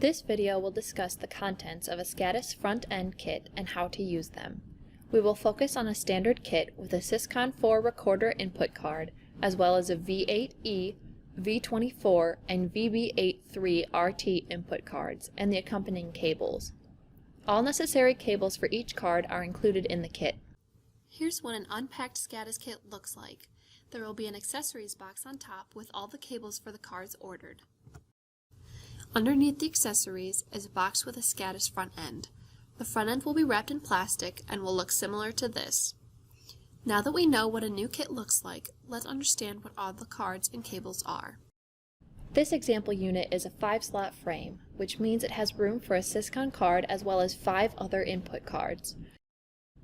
This video will discuss the contents of a SCADAS front-end kit and how to use them. We will focus on a standard kit with a Syscon 4 recorder input card, as well as a V8E, V24, and VB83 RT input cards, and the accompanying cables. All necessary cables for each card are included in the kit. Here's what an unpacked SCADAS kit looks like. There will be an accessories box on top with all the cables for the cards ordered. Underneath the accessories is a box with a SCADAS front end. The front end will be wrapped in plastic and will look similar to this. Now that we know what a new kit looks like, let's understand what all the cards and cables are. This example unit is a 5-slot frame, which means it has room for a Syscon card as well as 5 other input cards.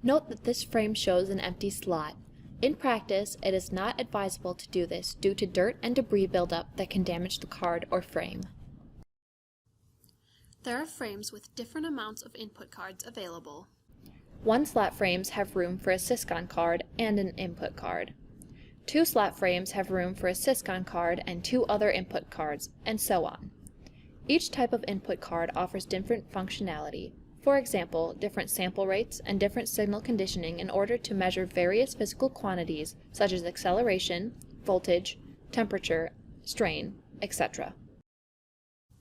Note that this frame shows an empty slot. In practice, it is not advisable to do this due to dirt and debris buildup that can damage the card or frame. There are frames with different amounts of input cards available. 1-slot frames have room for a Syscon card and an input card. 2-slot frames have room for a Syscon card and 2 other input cards, and so on. Each type of input card offers different functionality. For example, different sample rates and different signal conditioning in order to measure various physical quantities such as acceleration, voltage, temperature, strain, etc.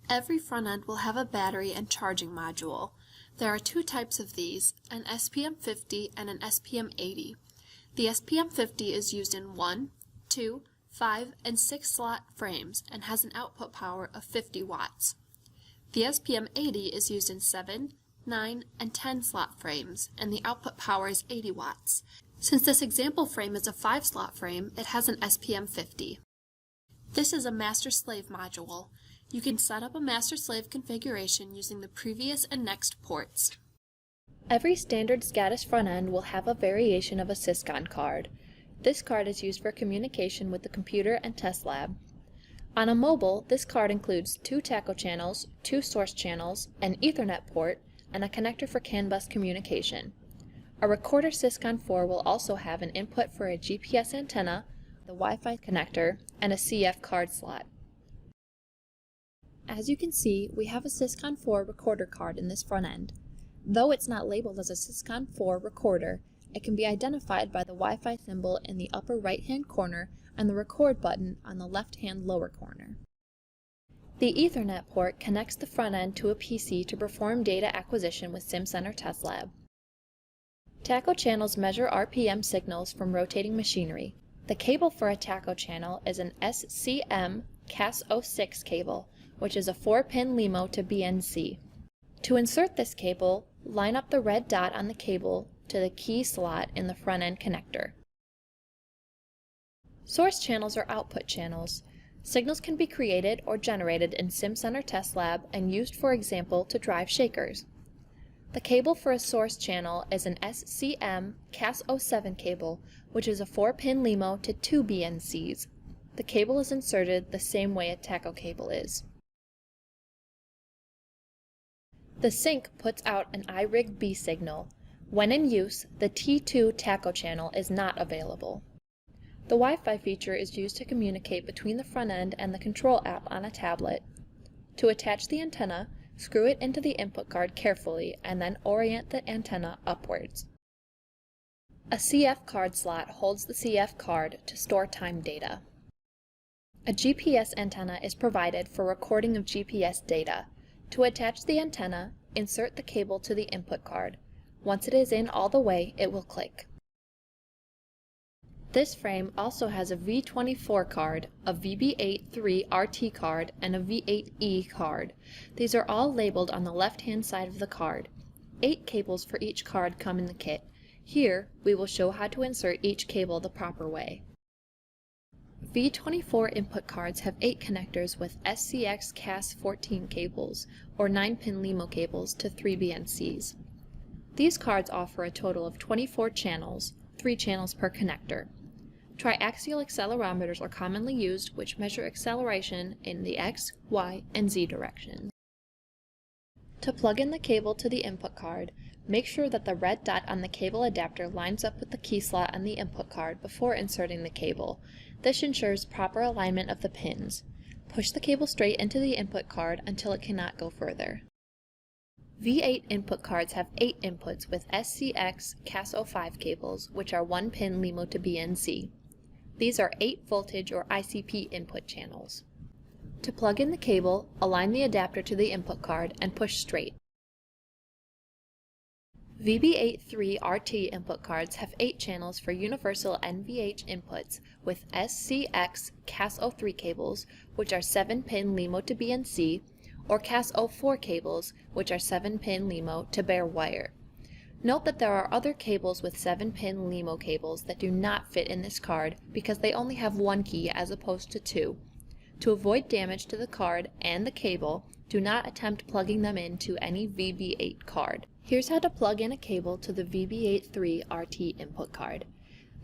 Every front end will have a battery and charging module. There are 2 types of these, an SPM50 and an SPM80. The SPM50 is used in 1, 2, 5, and 6-slot frames and has an output power of 50 watts. The SPM80 is used in 7, 9, and 10-slot frames, and the output power is 80 watts. Since this example frame is a 5-slot frame, it has an SPM50. This is a master-slave module. You can set up a master-slave configuration using the previous and next ports. Every standard SCADAS front end will have a variation of a Syscon card. This card is used for communication with the computer and test lab. On a mobile, this card includes 2 TACO channels, 2 source channels, an Ethernet port, and a connector for CAN bus communication. A recorder Syscon 4 will also have an input for a GPS antenna, the Wi-Fi connector, and a CF card slot. As you can see, we have a Syscon 4 recorder card in this front end. Though it's not labeled as a Syscon 4 recorder, it can be identified by the Wi-Fi symbol in the upper right-hand corner and the record button on the left-hand lower corner. The Ethernet port connects the front end to a PC to perform data acquisition with Simcenter Test Lab. TACO channels measure RPM signals from rotating machinery. The cable for a TACO channel is an SCM CAS06 cable, which is a 4-pin LEMO to BNC. To insert this cable, line up the red dot on the cable to the key slot in the front end connector. Source channels are output channels. Signals can be created or generated in Simcenter Test Lab and used, for example, to drive shakers. The cable for a source channel is an SCM CAS07 cable, which is a 4-pin LEMO to 2 BNCs. The cable is inserted the same way a TACO cable is. The sync puts out an iRig-B signal. When in use, the T2 TACO channel is not available. The Wi-Fi feature is used to communicate between the front end and the control app on a tablet. To attach the antenna, screw it into the input card carefully and then orient the antenna upwards. A CF card slot holds the CF card to store time data. A GPS antenna is provided for recording of GPS data. To attach the antenna, insert the cable to the input card. Once it is in all the way, it will click. This frame also has a V24 card, a VB83 RT card, and a V8E card. These are all labeled on the left-hand side of the card. 8 cables for each card come in the kit. Here, we will show how to insert each cable the proper way. V24 input cards have 8 connectors with SCX CAS14 cables, or 9-pin LEMO cables to 3 BNCs. These cards offer a total of 24 channels, 3 channels per connector. Triaxial accelerometers are commonly used, which measure acceleration in the X, Y, and Z directions. To plug in the cable to the input card, make sure that the red dot on the cable adapter lines up with the key slot on the input card before inserting the cable. This ensures proper alignment of the pins. Push the cable straight into the input card until it cannot go further. V8 input cards have 8 inputs with SCX Cas05 cables, which are 1-pin LEMO to BNC. These are 8 voltage or ICP input channels. To plug in the cable, align the adapter to the input card and push straight. VB83RT input cards have 8 channels for universal NVH inputs with SCX Cas03 cables, which are 7-pin LEMO to BNC, or Cas04 cables, which are 7-pin LEMO to bare wire. Note that there are other cables with 7-pin LEMO cables that do not fit in this card because they only have 1 key as opposed to 2. To avoid damage to the card and the cable, do not attempt plugging them into any VB8 card. Here's how to plug in a cable to the VB83RT input card.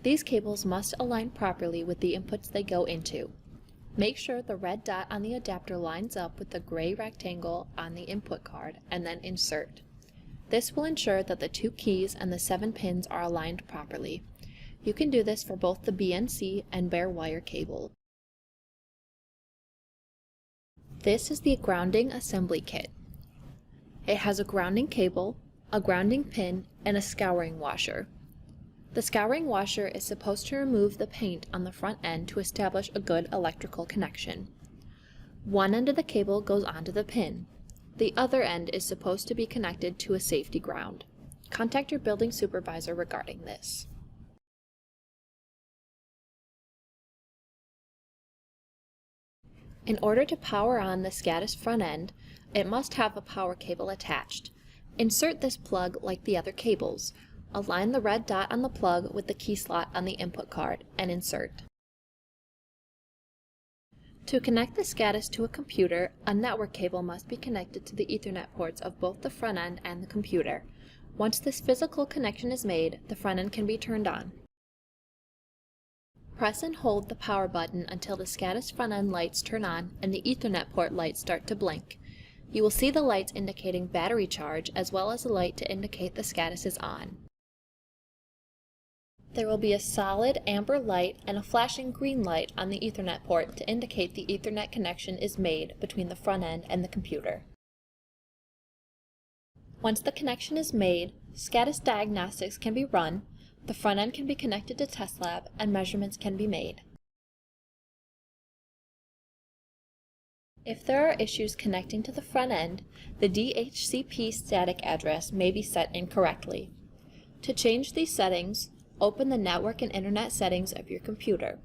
These cables must align properly with the inputs they go into. Make sure the red dot on the adapter lines up with the gray rectangle on the input card and then insert. This will ensure that the 2 keys and the 7 pins are aligned properly. You can do this for both the BNC and bare wire cable. This is the grounding assembly kit. It has a grounding cable, a grounding pin, and a scouring washer. The scouring washer is supposed to remove the paint on the front end to establish a good electrical connection. One end of the cable goes onto the pin. The other end is supposed to be connected to a safety ground. Contact your building supervisor regarding this. In order to power on the SCADAS front end, it must have a power cable attached. Insert this plug like the other cables. Align the red dot on the plug with the key slot on the input card and insert. To connect the SCADAS to a computer, a network cable must be connected to the Ethernet ports of both the front end and the computer. Once this physical connection is made, the front end can be turned on. Press and hold the power button until the SCADAS front end lights turn on and the Ethernet port lights start to blink. You will see the lights indicating battery charge as well as a light to indicate the SCADAS is on. There will be a solid amber light and a flashing green light on the Ethernet port to indicate the Ethernet connection is made between the front end and the computer. Once the connection is made, SCADAS Diagnostics can be run, the front end can be connected to Test Lab, and measurements can be made. If there are issues connecting to the front end, the DHCP static address may be set incorrectly. To change these settings, open the Network and Internet settings of your computer.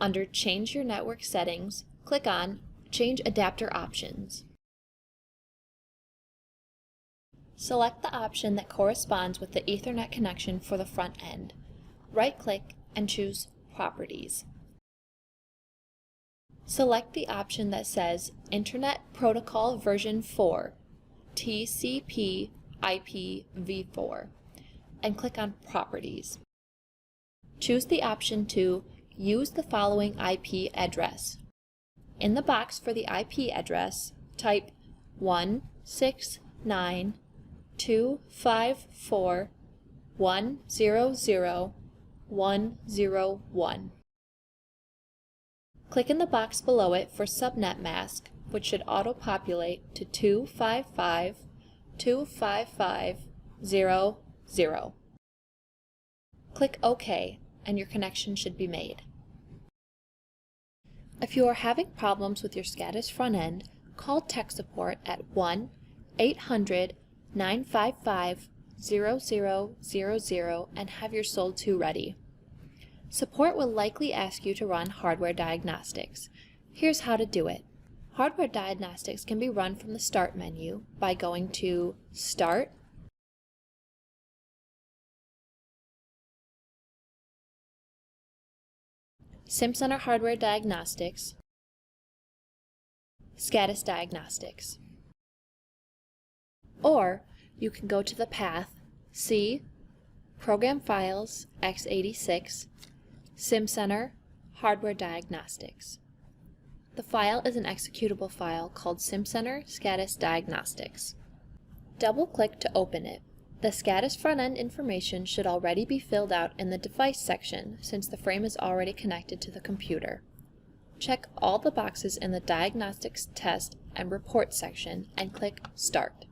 Under Change Your Network Settings, click on Change Adapter Options. Select the option that corresponds with the Ethernet connection for the front end. Right-click and choose Properties. Select the option that says Internet Protocol version 4, TCP IP v4, and click on Properties. Choose the option to use the following IP address. In the box for the IP address, type 169.254.100.101. Click in the box below it for subnet mask, which should auto-populate to 255.255.0.0. Click OK, and your connection should be made. If you are having problems with your SCADAS front end, call tech support at 1-800-955-0000 and have your SOL 2 ready. Support will likely ask you to run hardware diagnostics. Here's how to do it. Hardware diagnostics can be run from the Start menu by going to Start, Simcenter Hardware Diagnostics, SCADAS Diagnostics. Or you can go to the path C, Program Files, x86, Simcenter Hardware Diagnostics. The file is an executable file called Simcenter SCADAS Diagnostics. Double-click to open it. The SCADAS front-end information should already be filled out in the Device section since the frame is already connected to the computer. check all the boxes in the Diagnostics, Test, and Report section and click Start.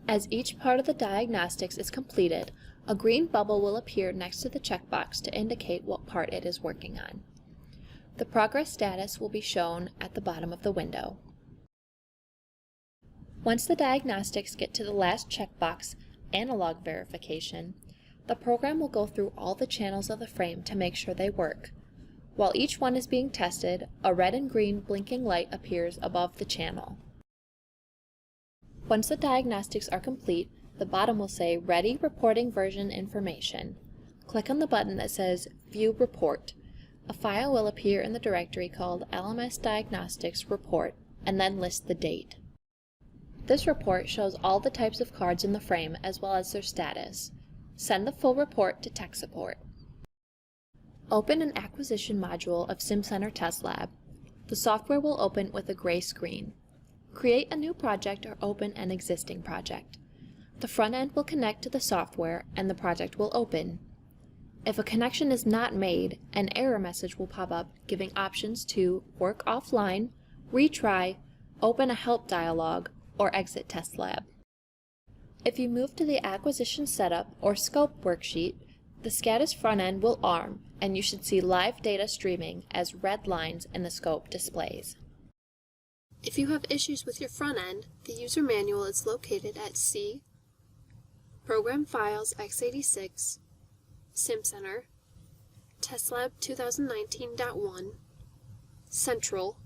As each part of the diagnostics is completed, a green bubble will appear next to the checkbox to indicate what part it is working on. The progress status will be shown at the bottom of the window. Once the diagnostics get to the last checkbox, Analog Verification, the program will go through all the channels of the frame to make sure they work. While each one is being tested, a red and green blinking light appears above the channel. Once the diagnostics are complete, the bottom will say Ready Reporting Version Information. Click on the button that says View Report. A file will appear in the directory called LMS Diagnostics Report and then list the date. This report shows all the types of cards in the frame as well as their status. Send the full report to tech support. Open an acquisition module of Simcenter Test Lab. The software will open with a gray screen. Create a new project or open an existing project. The front end will connect to the software and the project will open. If a connection is not made, an error message will pop up giving options to work offline, retry, open a help dialog, or exit Test Lab. If you move to the Acquisition Setup or Scope worksheet, the SCADAS front end will arm and you should see live data streaming as red lines in the scope displays. If you have issues with your front end, the user manual is located at C, Program Files x86, Simcenter, TestLab 2019.1, Central,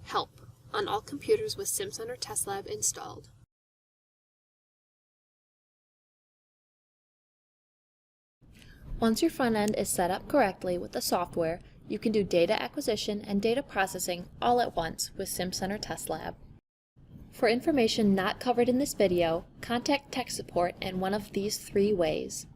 Help on all computers with Simcenter TestLab installed. Once your front end is set up correctly with the software, you can do data acquisition and data processing all at once with Simcenter Test Lab. For information not covered in this video, contact tech support in one of these 3 ways.